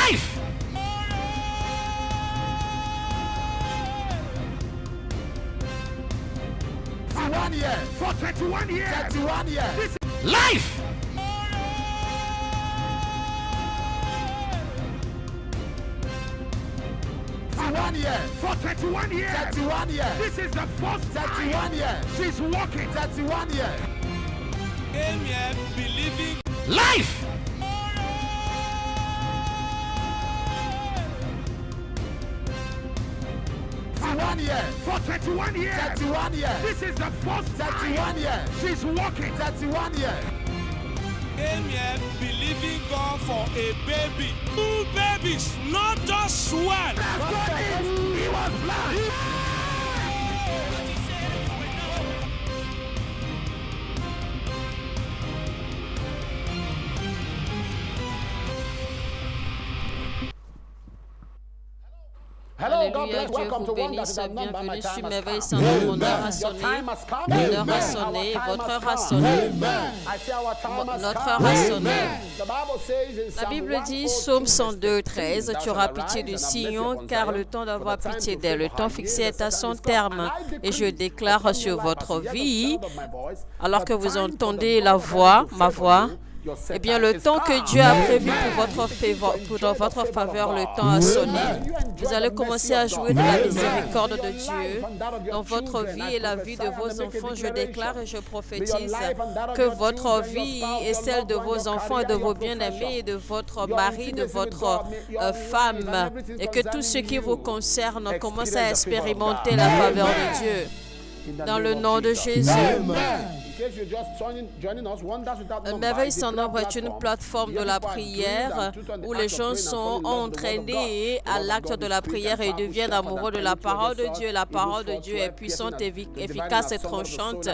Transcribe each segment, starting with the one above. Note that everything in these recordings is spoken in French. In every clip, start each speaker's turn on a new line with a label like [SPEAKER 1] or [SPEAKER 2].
[SPEAKER 1] Life!
[SPEAKER 2] For 31 years. 31 years.
[SPEAKER 1] Life!
[SPEAKER 2] For 31 years. 31 years. This is the first 31 years. She's walking. 31 years.
[SPEAKER 3] Came here believing.
[SPEAKER 1] Life!
[SPEAKER 2] For 31 years. 31 years. This is the first 31 years. She's walking. 31 years.
[SPEAKER 3] Came here believing God for a baby. 2 babies, not just one.
[SPEAKER 2] He was blind.
[SPEAKER 4] Hello, God bless. Welcome to One That Is Unknown. Bienvenue sur Merveille sans nom. Mon heure a sonné. L'heure a sonné. Votre heure a sonné. Notre heure a sonné. La Bible dit, Psaume 102, 13, tu auras pitié de Sion, car le temps d'avoir pitié d'elle, le temps fixé est à son terme. Et je déclare sur votre vie, alors que vous entendez la voix, ma voix, eh bien, le temps que Dieu a prévu pour votre faveur, le temps a sonné. Vous allez commencer à jouer de la miséricorde de Dieu dans votre vie et la vie de vos enfants. Je déclare et je prophétise que votre vie et celle de vos enfants et de vos bien-aimés et de votre mari, de votre femme, et que tout ce qui vous concerne commence à expérimenter la faveur de Dieu. Dans le nom de Jésus. Merveille sans nombre est une plateforme de la prière où les gens sont entraînés à l'acte de la prière et deviennent amoureux de la parole de Dieu. La parole de Dieu est puissante, efficace et tranchante,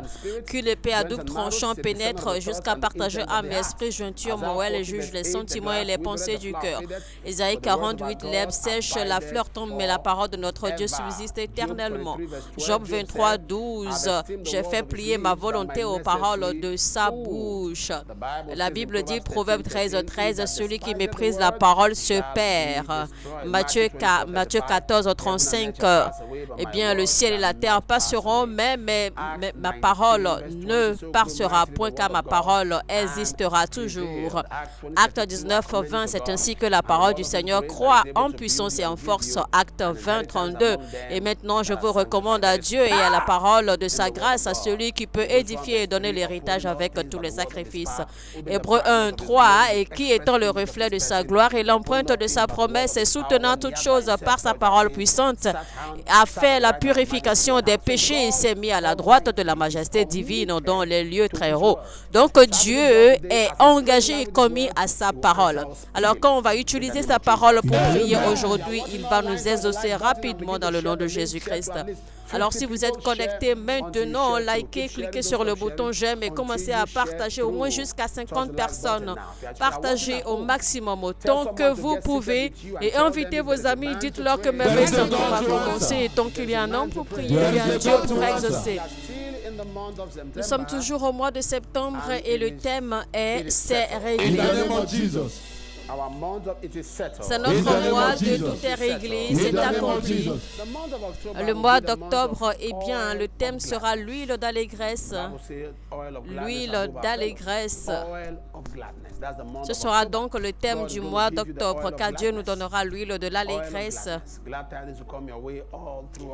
[SPEAKER 4] qu'une épée à double tranchant pénètre jusqu'à partager âme et esprit, jointure, moelle et juge les sentiments et les pensées du cœur. Isaïe 48, l'herbe sèche, la fleur tombe, mais la parole de notre Dieu subsiste éternellement. Job 23, 12, j'ai fait plier ma volonté aux paroles de sa bouche. La Bible dit, Proverbe 13, 13, celui qui méprise la parole se perd. Matthieu 14, 35, eh bien, le ciel et la terre passeront, mais ma parole ne passera point, car ma parole existera toujours. Acte 19, 20, c'est ainsi que la parole du Seigneur croît en puissance et en force. Acte 20, 32. Et maintenant, je vous recommande à Dieu et à la parole de sa grâce, à celui qui peut édifier et donner l'héritage avec tous les sacrifices. Hébreux 1, 3, et qui étant le reflet de sa gloire et l'empreinte de sa promesse et soutenant toutes choses par sa parole puissante, a fait la purification des péchés et s'est mis à la droite de la majesté divine dans les lieux très hauts. Donc Dieu est engagé et commis à sa parole. Alors quand on va utiliser sa parole pour prier aujourd'hui, il va nous exaucer rapidement dans le nom de Jésus-Christ. Alors, si vous êtes connecté maintenant, likez, cliquez sur le bouton j'aime et commencez à partager au moins jusqu'à 50 personnes. Partagez au maximum autant que vous pouvez et invitez vos amis. Dites-leur que Merveille sans nom va commencer et tant qu'il y a un homme pour prier, il y a un Dieu pour exaucer. Nous sommes toujours au mois de septembre et le thème est « C'est réglé ». C'est notre mois de tout est réglé, c'est accompli. Le mois d'octobre, eh bien, le thème sera l'huile d'allégresse. L'huile d'allégresse. Ce sera donc le thème du mois d'octobre, car Dieu nous donnera l'huile de l'allégresse.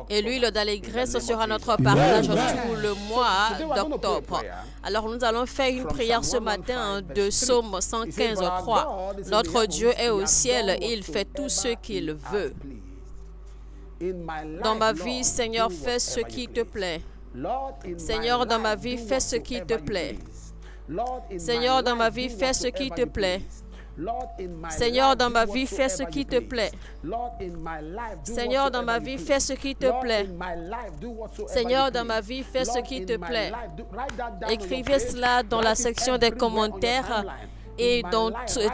[SPEAKER 4] Et l'huile d'allégresse sera notre partage tout le mois d'octobre. Alors nous allons faire une prière ce matin de Psaume 115, 3. Notre Dieu est au ciel et il fait tout ce qu'il veut. Dans ma vie, Seigneur, fais ce qui te plaît. Seigneur, dans ma vie, fais ce qui te plaît. Seigneur, dans ma vie, fais ce qui te plaît. Seigneur, dans ma vie, fais ce qui te plaît. Seigneur, dans ma vie, fais ce qui te plaît. Seigneur, dans ma vie, fais ce qui te plaît. Écrivez cela dans la section des commentaires et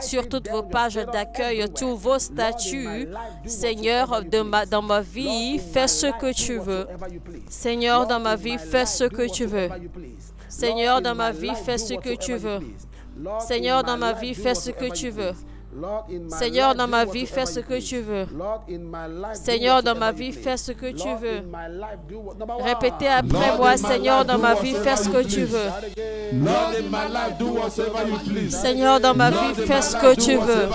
[SPEAKER 4] sur toutes vos pages d'accueil, tous vos statuts. Seigneur, dans ma vie, fais ce que tu veux. Seigneur, dans ma vie, fais ce que tu veux. Seigneur, dans ma vie, fais ce que tu veux. Seigneur, dans ma vie, fais ce que tu veux. Seigneur, dans ma vie, fais ce que tu veux. Seigneur, dans ma vie, fais ce que tu veux. Répétez après moi, Seigneur, dans ma vie, fais ce que tu veux. Seigneur, dans ma vie, fais ce que tu veux.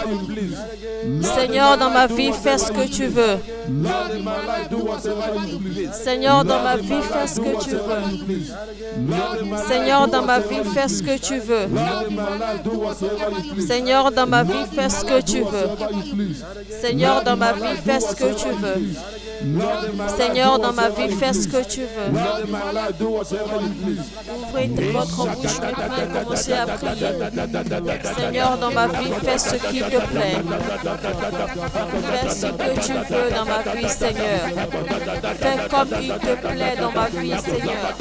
[SPEAKER 4] Seigneur, dans ma vie, fais ce que tu veux. Seigneur, dans ma vie, fais ce que tu veux. Seigneur, dans ma vie, fais ce que tu veux. Seigneur, dans ma vie, fais ce que tu veux. Seigneur, dans ma vie, fais ce que tu veux. Seigneur, dans ma vie, fais ce que tu veux. Ouvrez votre bouche maintenant et commencez à prier. Seigneur, dans ma vie, fais ce qui te plaît. Fais ce que tu veux dans ma vie, Seigneur. Fais comme il te plaît dans ma vie, Seigneur.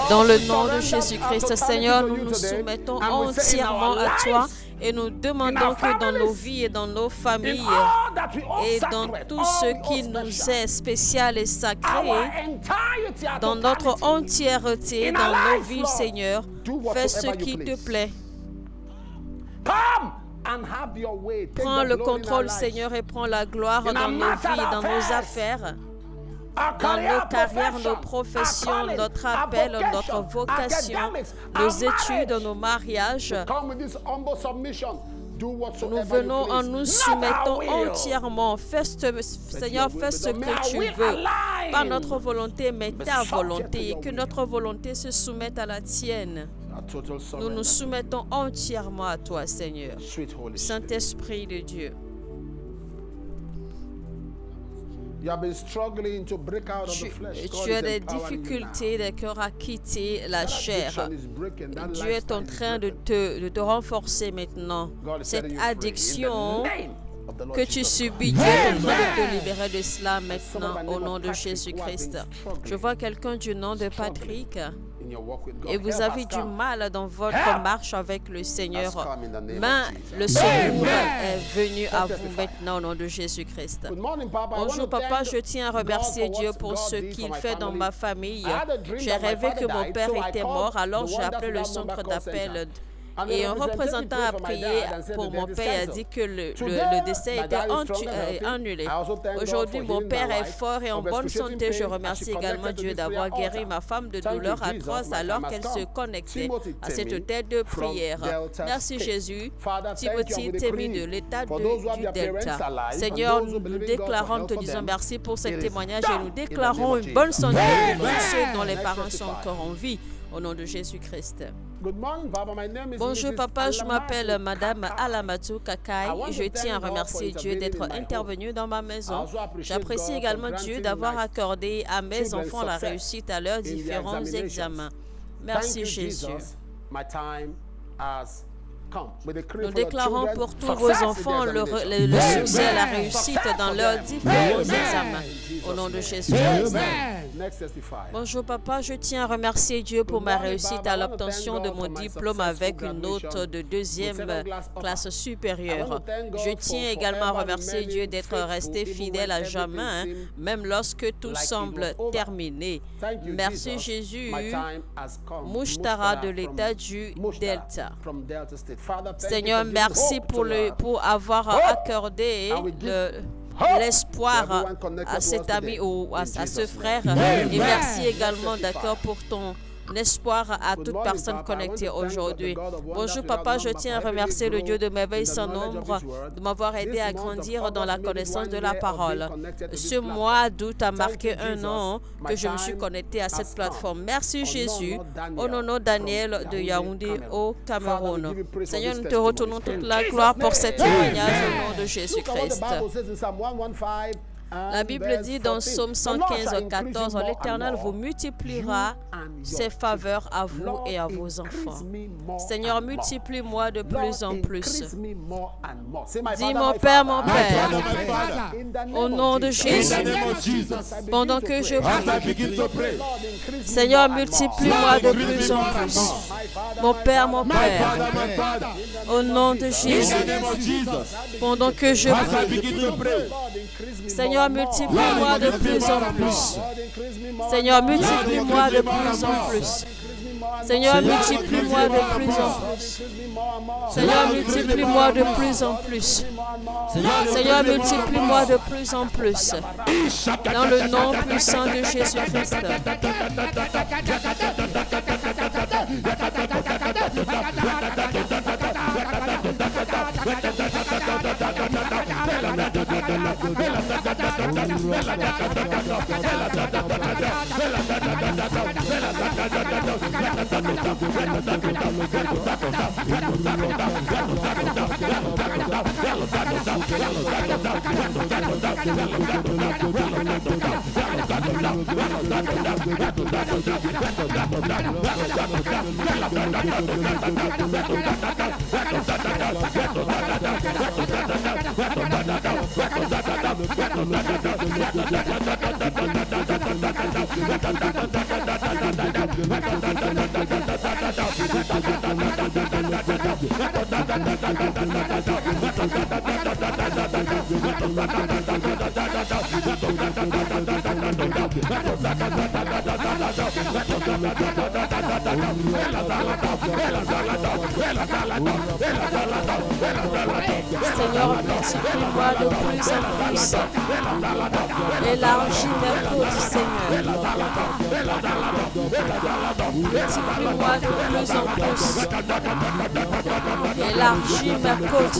[SPEAKER 4] Dans le nom de Jésus-Christ, Seigneur, nous nous soumettons entièrement à toi et nous demandons que dans nos vies et dans nos familles et dans tout ce qui nous est spécial et sacré, dans notre entièreté, dans nos vies, Seigneur, fais ce qui te plaît. Prends le contrôle, Seigneur, et prends la gloire dans nos vies, dans nos affaires, dans nos carrières, nos professions, notre appel, notre vocation, nos études, nos mariages. Nous venons en nous soumettant entièrement. Seigneur, fais ce que tu veux. Pas notre volonté, mais ta volonté. Et que notre volonté se soumette à la tienne. Nous nous soumettons entièrement à toi, Seigneur. Saint-Esprit de Dieu. Tu as des difficultés de cœur à quitter la chair. Dieu est en train de te renforcer maintenant. Cette addiction que tu subis, Dieu est en train de te libérer de cela maintenant au nom de Jésus-Christ. Je vois quelqu'un du nom de Patrick. Et vous avez du mal dans votre marche avec le Seigneur. Mais le secours est venu à vous maintenant au nom de Jésus-Christ. Bonjour papa, je tiens à remercier Dieu pour ce qu'il fait dans ma famille. J'ai rêvé que mon père était mort, alors j'ai appelé le centre d'appel. Et un représentant a prié pour mon père et a dit que le décès était annulé. Aujourd'hui, mon père est fort et en bonne santé. Je remercie également Dieu d'avoir guéri ma femme de douleurs atroces alors qu'elle se connectait à cette tête de prière. Merci Jésus. Timothy Temi de l'état du Delta. Seigneur, nous déclarons, nous te disons merci pour ce témoignage et nous déclarons une bonne santé pour tous ceux dont les parents sont encore en vie. Au nom de Jésus-Christ. Bonjour papa, je m'appelle Madame Alamatou Kakai et je tiens à remercier Dieu d'être intervenu dans ma maison. J'apprécie également Dieu d'avoir accordé à mes enfants la réussite à leurs différents examens. Merci Jésus. Nous déclarons pour tous vos enfants le succès, la réussite dans leurs différents examens. Au nom de Jésus. Bonjour papa, je tiens à remercier Dieu pour ma réussite à l'obtention de mon diplôme avec une note de 2e classe supérieure. Je tiens également à remercier Dieu d'être resté fidèle à jamais, même lorsque tout semble terminé. Merci Jésus. Mouchtara de l'état du Delta. Seigneur, merci pour avoir accordé l'espoir à cet ami ou à ce frère. Et merci également, d'accord, pour ton espoir à toute personne connectée aujourd'hui. Bonjour papa, je tiens à remercier le Dieu de merveille sans nombre de m'avoir aidé à grandir dans la connaissance de la parole. Ce mois d'août a marqué un an que je me suis connecté à cette plateforme. Merci Jésus. Au nom de Daniel de Yaoundé au Cameroun. Seigneur, nous te retournons toute la gloire pour cet témoignage au nom de Jésus-Christ. La Bible dit dans Psaume 115, 14, l'Éternel vous multipliera ses faveurs à vous et à vos enfants. Seigneur, multiplie-moi de plus en plus. Dis mon Père, au nom de Jésus, pendant que je prie, Seigneur, multiplie-moi de plus en plus. Mon Père, au nom de Jésus, pendant que je prie, Seigneur, multiplie-moi de plus en plus. Seigneur, multiplie-moi de plus en plus. Seigneur, multiplie-moi de plus en plus. Seigneur, multiplie-moi de plus en plus. Seigneur, multiplie-moi de plus en plus. Dans le nom puissant de Jésus-Christ. Seigneur, multiplie-moi de plus en plus. Élargis mes côtes, Seigneur. Multiplie-moi de plus en plus. Élargis mes côtes.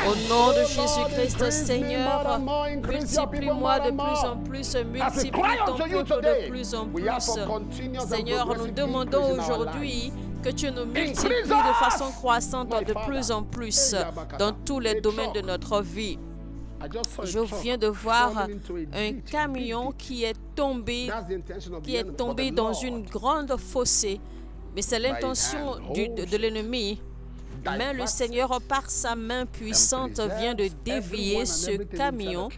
[SPEAKER 4] Au nom de Jésus-Christ, Seigneur, multiplie-moi de plus en plus, multiplie ton peuple de plus en plus. Seigneur, nous demandons aujourd'hui que tu nous multiplies de façon croissante de plus en plus dans tous les domaines de notre vie. Je viens de voir un camion qui est tombé dans une grande fossé. Mais c'est l'intention de l'ennemi. Mais le Seigneur, par sa main puissante, vient de dévier ce camion,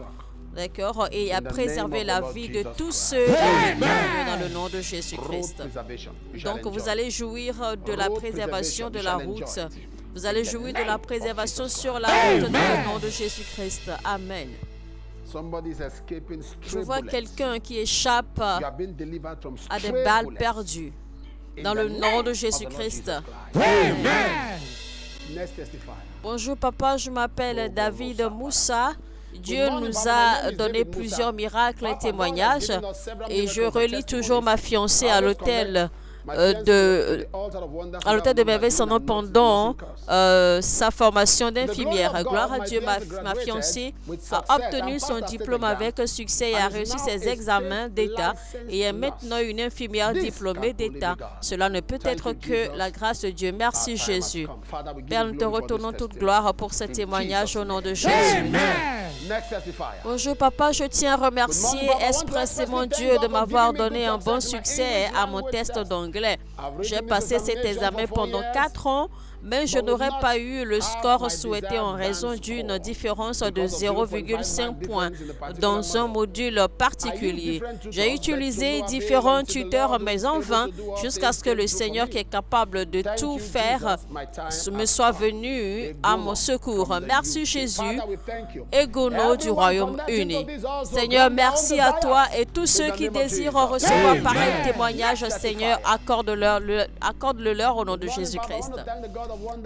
[SPEAKER 4] d'accord, et a préservé la vie de tous ceux qui sont dans le nom de Jésus-Christ. Donc, vous allez jouir de la préservation de la route. Vous allez jouir de la préservation sur la route dans le nom de Jésus-Christ. Amen. Je vois quelqu'un qui échappe à des balles perdues dans le nom de Jésus-Christ. Amen. Bonjour papa, je m'appelle David Moussa. Dieu nous a donné plusieurs miracles et témoignages et je relie toujours ma fiancée à l'hôtel de merveille son nom pendant sa formation d'infirmière. Gloire à Dieu, ma fiancée a obtenu son diplôme avec succès et a réussi ses examens d'État et est maintenant une infirmière diplômée d'État. Cela ne peut être que la grâce de Dieu. Merci Jésus. Père, nous te retournons toute gloire pour ce témoignage au nom de Jésus. Bonjour papa, je tiens à remercier expressément Dieu de m'avoir donné un bon succès à mon test d'anglais. J'ai passé cet examen pendant 4 ans, mais je n'aurais pas eu le score souhaité en raison d'une différence de 0,5 points dans un module particulier. J'ai utilisé différents tuteurs, mais en vain, jusqu'à ce que le Seigneur qui est capable de tout faire me soit venu à mon secours. Merci Jésus, Égono du Royaume-Uni. Seigneur, merci à toi et tous ceux qui désirent recevoir pareil témoignage, Seigneur, accorde-le-leur au nom de Jésus-Christ.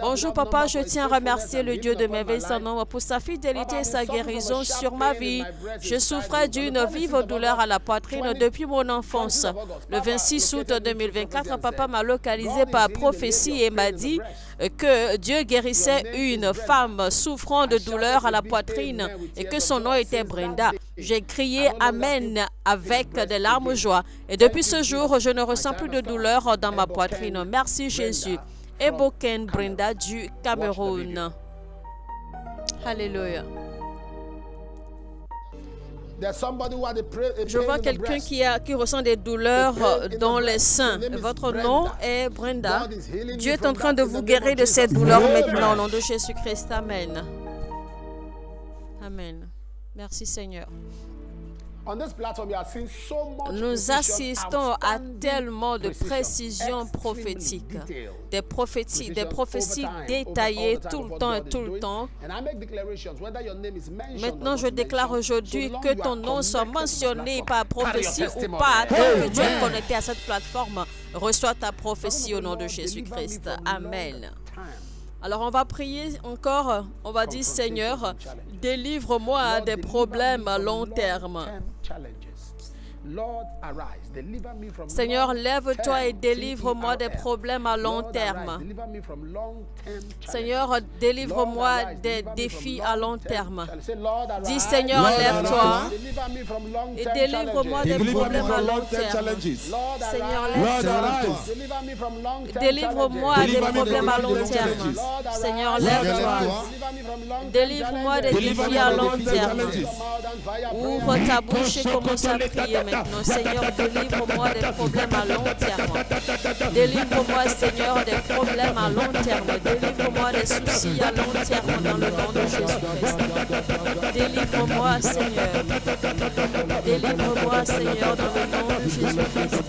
[SPEAKER 4] Bonjour papa, je tiens à remercier le Dieu de merveille son nom pour sa fidélité et sa guérison sur ma vie. Je souffrais d'une vive douleur à la poitrine depuis mon enfance. Le 26 août 2024, papa m'a localisé par prophétie et m'a dit que Dieu guérissait une femme souffrant de douleur à la poitrine et que son nom était Brenda. J'ai crié Amen avec des larmes de joie. Et depuis ce jour, je ne ressens plus de douleur dans ma poitrine. Merci Jésus. Eboken Brenda du Cameroun. Alléluia. Je vois quelqu'un qui ressent des douleurs dans les seins. Votre nom est Brenda. Dieu est en train de vous guérir de cette douleur maintenant au nom de Jésus-Christ. Amen. Amen. Merci Seigneur. Nous assistons à tellement de précisions prophétiques, des prophéties détaillées tout le temps et tout le temps. Maintenant, je déclare aujourd'hui que ton nom soit mentionné par prophétie ou pas, tant que tu es connecté à cette plateforme. Reçois ta prophétie au nom de Jésus-Christ. Amen. Alors, on va prier encore. On va dire, Seigneur, délivre-moi des problèmes à long terme. Seigneur, lève-toi et délivre-moi des problèmes à long terme. Seigneur, délivre-moi des défis à long terme. Dis, Seigneur, lève-toi et délivre-moi des problèmes à long terme. Seigneur, lève-toi. Délivre-moi des problèmes à long terme. Seigneur, lève-toi. Délivre-moi des défis à long terme. Ouvre ta bouche et commence à prier maintenant. Seigneur, délivre-moi des problèmes à long terme. Délivre-moi, Seigneur, des problèmes à long terme. Délivre-moi des soucis à long terme dans le nom de Jésus-Christ. Délivre-moi, Seigneur. Délivre-moi, Seigneur, dans le nom de Jésus-Christ.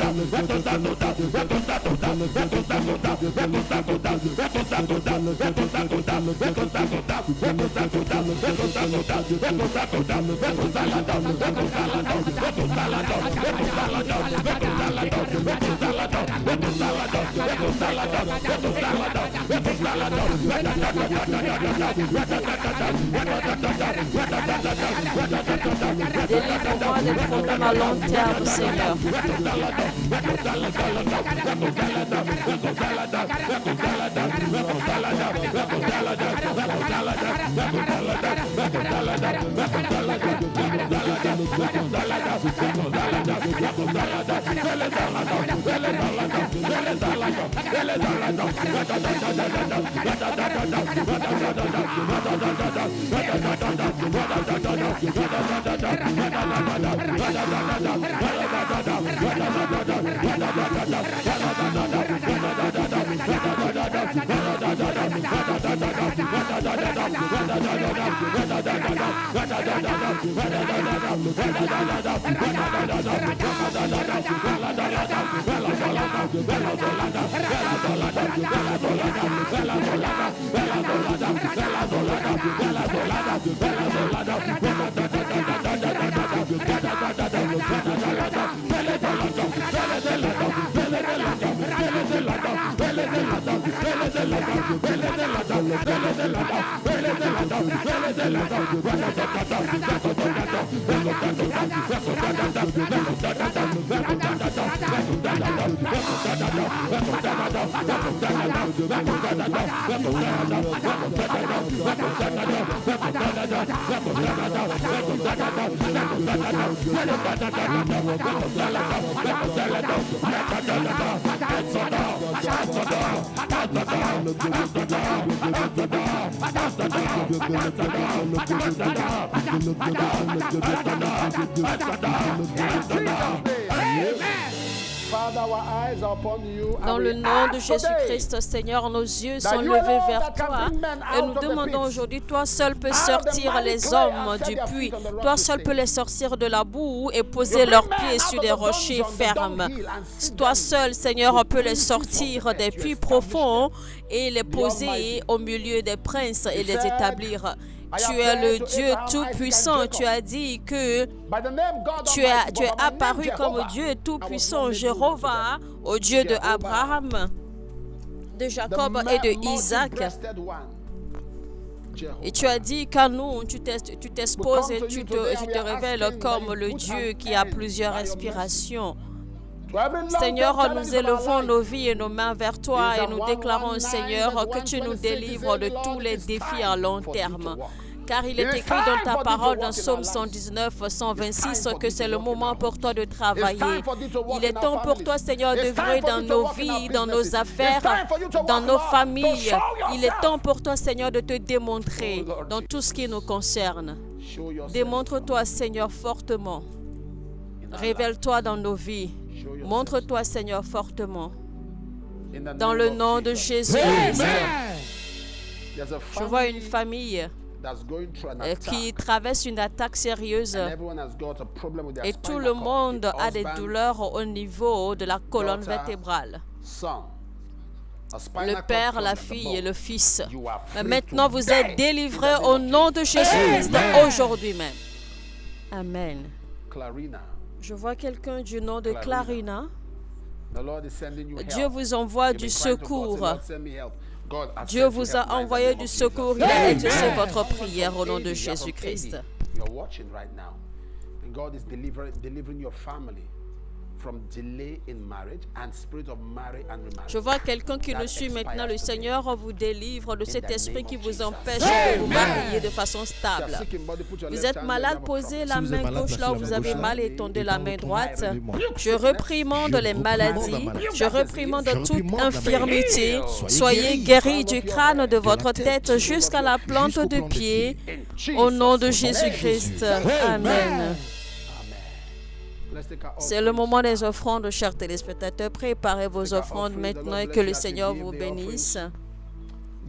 [SPEAKER 4] Délivre-moi des problèmes à long terme, Seigneur. Dans le nom de Jésus-Christ, Seigneur, nos yeux sont levés vers toi et nous demandons aujourd'hui, toi seul peux sortir les hommes du puits, toi seul peux les sortir de la boue et poser leurs pieds sur des rochers fermes. Toi seul, Seigneur, peut les sortir des puits profonds et les poser au milieu des princes et les établir. Tu es le Dieu Tout-Puissant. Tu as dit que tu es apparu comme Dieu Tout-Puissant, Jéhovah, au Dieu de Abraham, de Jacob et de Isaac. Et tu as dit qu'à nous, tu t'exposes et tu te révèles comme le Dieu qui a plusieurs respirations. Seigneur, nous élevons nos vies et nos mains vers toi et nous déclarons, Seigneur, que tu nous délivres de tous les défis à long terme. Car il est écrit dans ta parole, dans Psaume 119, 126, que c'est le moment pour toi de travailler. Il est temps pour toi, Seigneur, d'œuvrer dans nos vies, dans nos affaires, dans nos familles. Il est temps pour toi, Seigneur, de te démontrer dans tout ce qui nous concerne. Démontre-toi, Seigneur, fortement. Révèle-toi dans nos vies. Montre-toi, Seigneur, fortement. Dans le nom de Jésus-Christ. Je vois une famille qui traverse une attaque sérieuse et tout le monde a des douleurs au niveau de la colonne vertébrale. Le père, la fille et le fils. Mais maintenant, vous êtes délivrés au nom de Jésus-Christ aujourd'hui même. Amen. Je vois quelqu'un du nom de Clarina. Dieu vous envoie du secours. Dieu vous a envoyé du secours. Il a exaucé votre prière au nom de Jésus-Christ. Je vois quelqu'un qui nous suit maintenant. Le Seigneur vous délivre de cet esprit qui vous empêche de vous marier de façon stable. Vous êtes malade, posez la main gauche là où vous avez mal et tendez la main droite. Je réprimande les maladies. Je réprimande toute infirmité. Soyez guéris du crâne de votre tête jusqu'à la plante de pied. Au nom de Jésus-Christ. Amen. C'est le moment des offrandes, chers téléspectateurs. Préparez vos offrandes maintenant et que le Seigneur vous bénisse.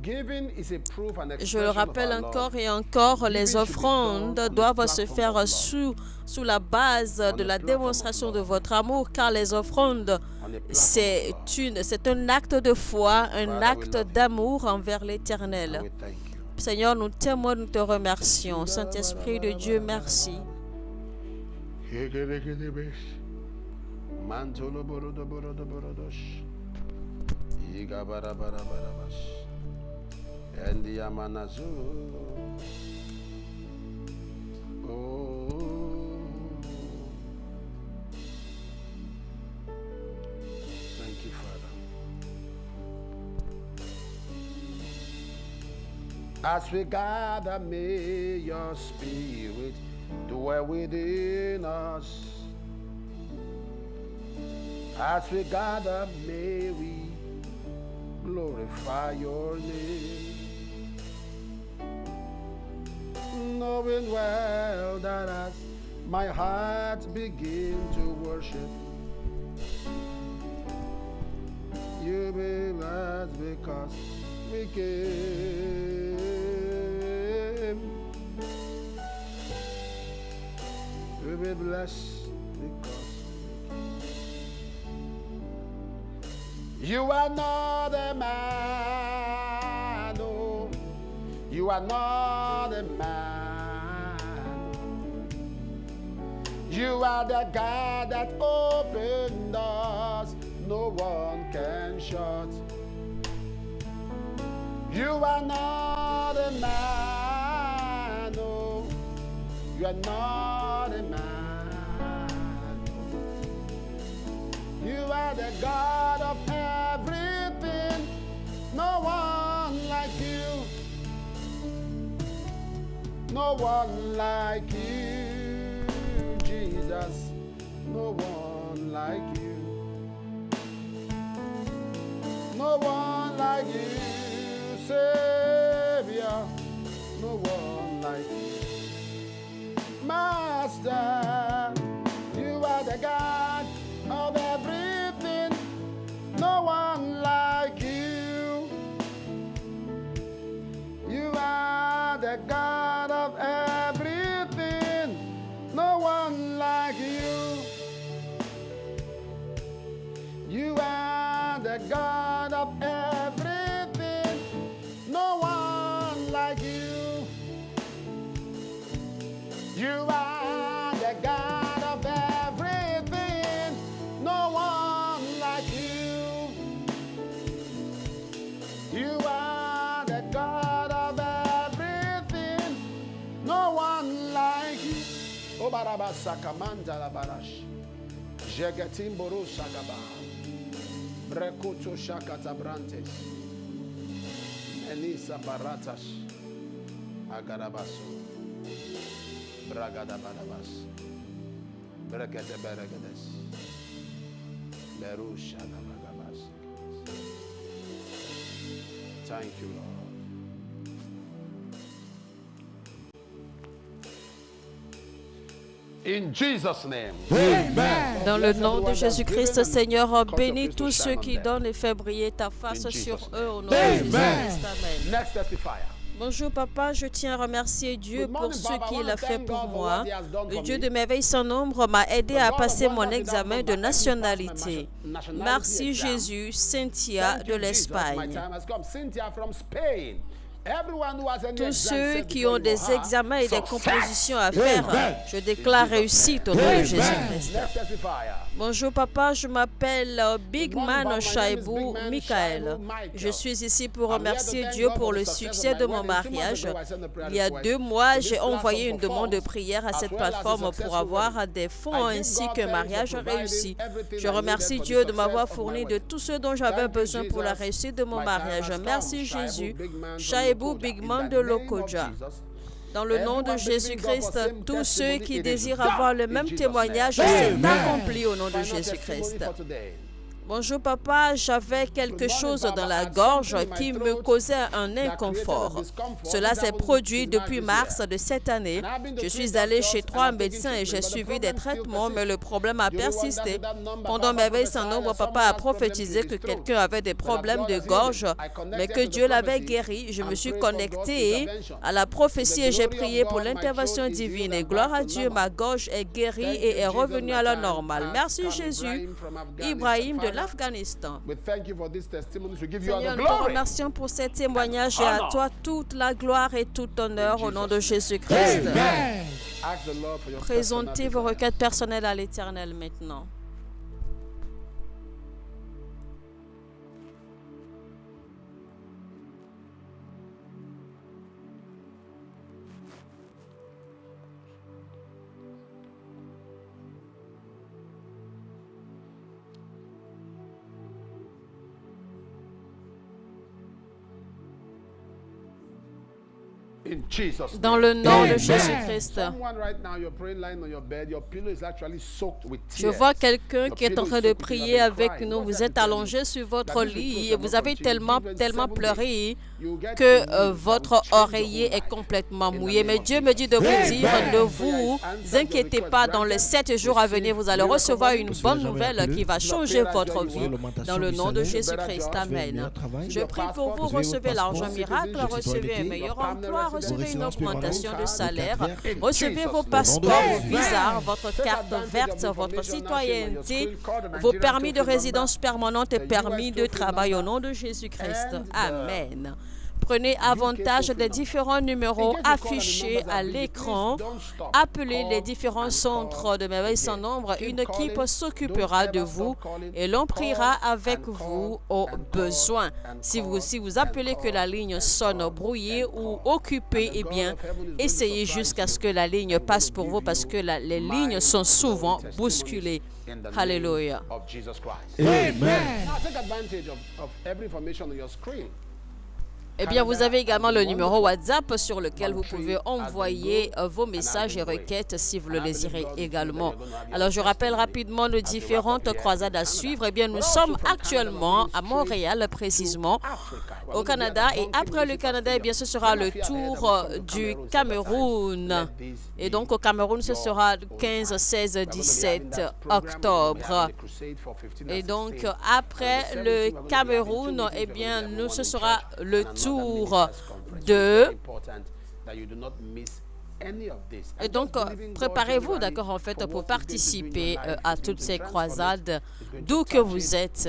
[SPEAKER 4] Je le rappelle encore et encore, les offrandes doivent se faire sous la base de la démonstration de votre amour, car les offrandes, c'est un acte de foi, un acte d'amour envers l'Éternel. Seigneur, nous t'aimons, nous te remercions. Saint-Esprit de Dieu, merci.
[SPEAKER 2] Thank you, Father. As we gather, may your spirit dwell within us. As we gather, may we glorify your name. Knowing well that as my heart begins to worship, you be blessed because we came. We be blessed because you are not a man, oh, you are not a man. You are the God that opened doors no one can shut. You are not a man, oh, you are not a man. You are the God of everything, no one like you, no one like you, Jesus, no one like you, no one like you, Savior, no one like you, Master, you are the God of everything, no one like you. You are the God of everything, no one like you. You are the God of everything, no one like you. You are the God of everything, no one like you. You are the God of everything, no one like you. O baraba sakamanda la barash. Jegetim boru sagaba. Brekuto shakata brantes. Elisa baratas. Agarabaso. Bragada barabas. Brekete beregedes. Berusha nabagabas. Thank you, Lord. In Jesus' name.
[SPEAKER 1] Amen.
[SPEAKER 4] Dans le nom de Jésus-Christ, Seigneur, bénis tous ceux qui donnent et fais briller ta face sur eux au nom de Jésus-Christ. Amen.
[SPEAKER 2] Next testifier.
[SPEAKER 4] Bonjour papa, je tiens à remercier Dieu pour ce qu'il a fait pour moi. Le Dieu de merveille sans nombre m'a aidé à passer mon examen de nationalité. Merci Jésus, Cynthia de l'Espagne. Tous ceux qui ont des examens et des compositions à faire, je déclare réussite au nom de Jésus-Christ. Bonjour papa, je m'appelle Big Man Shaibou Michael. Je suis ici pour remercier Dieu pour le succès de mon mariage. Il y a 2 mois, j'ai envoyé une demande de prière à cette plateforme pour avoir des fonds ainsi qu'un mariage réussi. Je remercie Dieu de m'avoir fourni de tout ce dont j'avais besoin pour la réussite de mon mariage. Merci Jésus. Shaibou Big Man de Lokoja. Dans le nom de Jésus-Christ, tous ceux qui désirent avoir le même témoignage, c'est accompli au nom de Jésus-Christ. Bonjour papa, j'avais quelque chose dans la gorge qui me causait un inconfort. Cela s'est produit depuis mars de cette année. Je suis allé chez 3 médecins et j'ai suivi des traitements, mais le problème a persisté. Pendant mes veilles sans nombre, papa a prophétisé que quelqu'un avait des problèmes de gorge, mais que Dieu l'avait guéri. Je me suis connecté à la prophétie et j'ai prié pour l'intervention divine. Et gloire à Dieu, ma gorge est guérie et est revenue à la normale. Merci Jésus. Ibrahim de l'Afghanistan. Seigneur, nous te remercions pour ces témoignages et à toi toute la gloire et tout honneur au nom de Jésus-Christ. Présentez vos requêtes personnelles à l'Éternel maintenant. Dans le nom de Jésus-Christ. Je vois quelqu'un qui est en train de prier avec nous. Vous êtes allongé sur votre lit et vous avez tellement pleuré que votre oreiller est complètement mouillé. Mais Dieu me dit de vous dire, ne vous inquiétez pas, dans les 7 jours à venir, vous allez recevoir une bonne nouvelle qui va changer votre vie. Dans le nom de Jésus-Christ. Amen. Je prie pour vous, recevez l'argent miracle, recevez un meilleur emploi, recevez une augmentation de salaire, recevez vos passeports, vos visas, votre carte verte, votre citoyenneté, vos permis de résidence permanente et permis de travail au nom de Jésus-Christ. Amen. Prenez avantage des différents numéros affichés à l'écran. Appelez les différents centres de merveilles sans nombre. Une équipe s'occupera de vous et l'on priera avec vous au besoin. Si vous appelez que la ligne sonne brouillée ou occupée, eh bien, essayez jusqu'à ce que la ligne passe pour vous parce que les lignes sont souvent bousculées. Alléluia.
[SPEAKER 2] Amen.
[SPEAKER 4] Eh bien, vous avez également le numéro WhatsApp sur lequel vous pouvez envoyer vos messages et requêtes si vous le désirez également. Alors, je rappelle rapidement nos différentes croisades à suivre. Eh bien, nous sommes actuellement à Montréal, précisément, au Canada. Et après le Canada, eh bien, ce sera le tour du Cameroun. Et donc, au Cameroun, ce sera 15, 16, 17 octobre. Et donc, après le Cameroun, eh bien, ce sera le tour de... Et donc, préparez-vous, d'accord, en fait, pour participer à toutes ces croisades, d'où que vous êtes.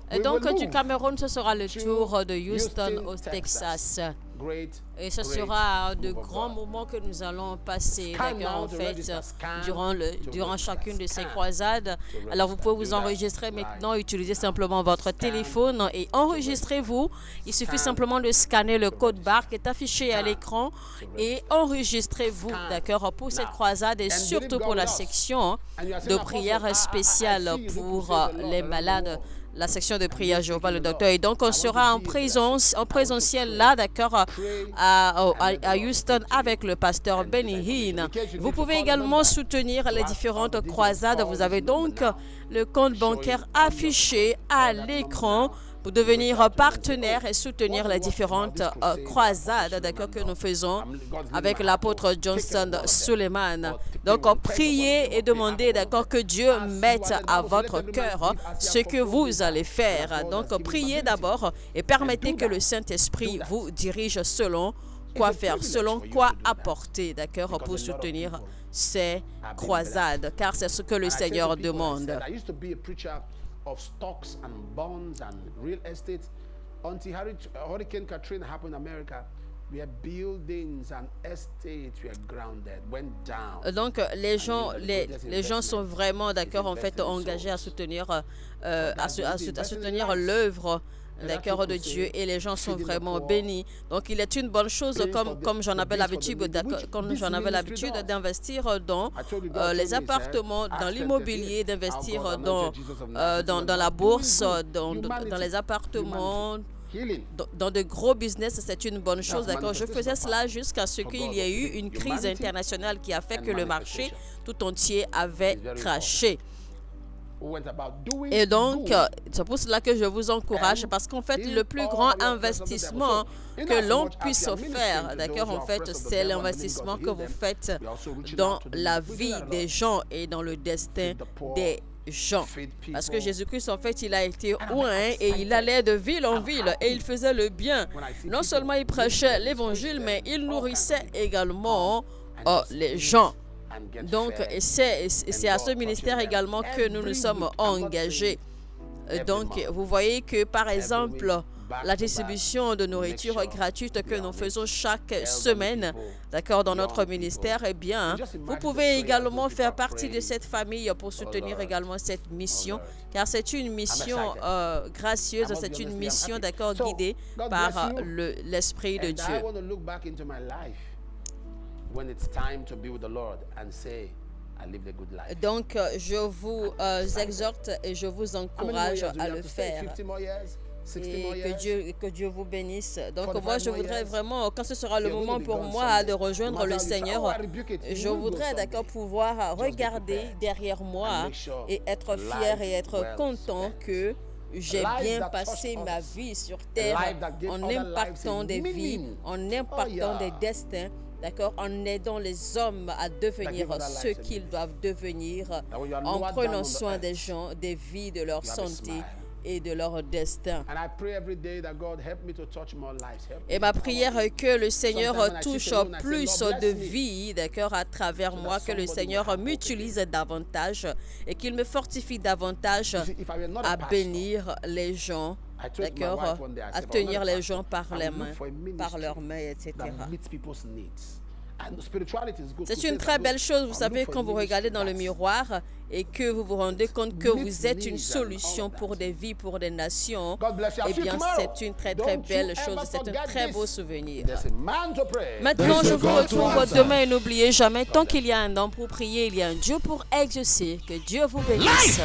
[SPEAKER 4] Et donc, du Cameroun, ce sera le tour de Houston au Texas. Et ce sera de grands moments que nous allons passer, d'accord, en fait, durant chacune de ces croisades. Alors, vous pouvez vous enregistrer maintenant, utilisez simplement votre téléphone et enregistrez-vous. Il suffit simplement de scanner le code barre qui est affiché à l'écran et enregistrez-vous, d'accord, pour cette croisade et surtout pour la section de prière spéciale pour les malades. La section de prière Jéhovah le docteur. Et donc, on sera en présentiel là, d'accord, à Houston avec le pasteur Benny Hinn. Vous pouvez également soutenir les différentes croisades. Vous avez donc le compte bancaire affiché à l'écran pour devenir partenaire et soutenir les différentes croisades, d'accord, que nous faisons avec l'apôtre Johnson Suleiman. Donc, priez et demandez, d'accord, que Dieu mette à votre cœur ce que vous allez faire. Donc, priez d'abord et permettez que le Saint-Esprit vous dirige selon quoi faire, selon quoi apporter, d'accord, pour soutenir ces croisades, car c'est ce que le Seigneur demande.
[SPEAKER 2] Of stocks and bonds and real estate until Hurricane Katrina happened in America, where buildings and estates were grounded, went down.
[SPEAKER 4] Donc les gens sont vraiment, d'accord, en fait, engagés à soutenir l'œuvre d'accord, de Dieu, et les gens sont vraiment bénis. Donc, il est une bonne chose, comme j'en avais l'habitude d'investir dans les appartements, dans l'immobilier, d'investir dans la bourse, dans les appartements, dans de gros business. C'est une bonne chose, d'accord. Je faisais cela jusqu'à ce qu'il y ait eu une crise internationale qui a fait que le marché tout entier avait craché. Et donc, c'est pour cela que je vous encourage, parce qu'en fait, le plus grand investissement que l'on puisse faire, d'accord, en fait, c'est l'investissement que vous faites dans la vie des gens et dans le destin des gens. Parce que Jésus-Christ, en fait, il a été oint et il allait de ville en ville et il faisait le bien. Non seulement il prêchait l'évangile, mais il nourrissait également les gens. Donc, c'est à ce ministère également que nous nous sommes engagés. Donc, vous voyez que, par exemple, la distribution de nourriture gratuite que nous faisons chaque semaine, d'accord, dans notre ministère, eh bien, vous pouvez également faire partie de cette famille pour soutenir également cette mission, car c'est une mission gracieuse, c'est une mission, d'accord, guidée par l'Esprit de Dieu. Donc, je vous exhorte et je vous encourage à le faire. Et que Dieu vous bénisse. Donc, moi, je voudrais vraiment, quand ce sera le moment pour moi de rejoindre le Seigneur, je voudrais, d'accord, pouvoir regarder derrière moi et être fier et être content que j'ai bien passé ma vie sur terre en impactant des vies, en impactant des destins, d'accord, en aidant les hommes à devenir ce qu'ils doivent devenir, en prenant soin des gens, des vies, de leur santé et de leur destin. Et ma prière est que le Seigneur touche plus de vies, d'accord, à travers moi, que le Seigneur m'utilise davantage et qu'il me fortifie davantage à bénir les gens, d'accord, à tenir les gens par les mains, par leurs mains, etc. C'est une très belle chose, vous savez, quand vous regardez dans le miroir et que vous vous rendez compte que vous êtes une solution pour des vies, pour des nations. Eh bien, c'est une très très belle chose, c'est un très beau souvenir. Maintenant, je vous retrouve demain et n'oubliez jamais, tant qu'il y a un homme pour prier, il y a un Dieu pour exaucer. Que Dieu vous bénisse.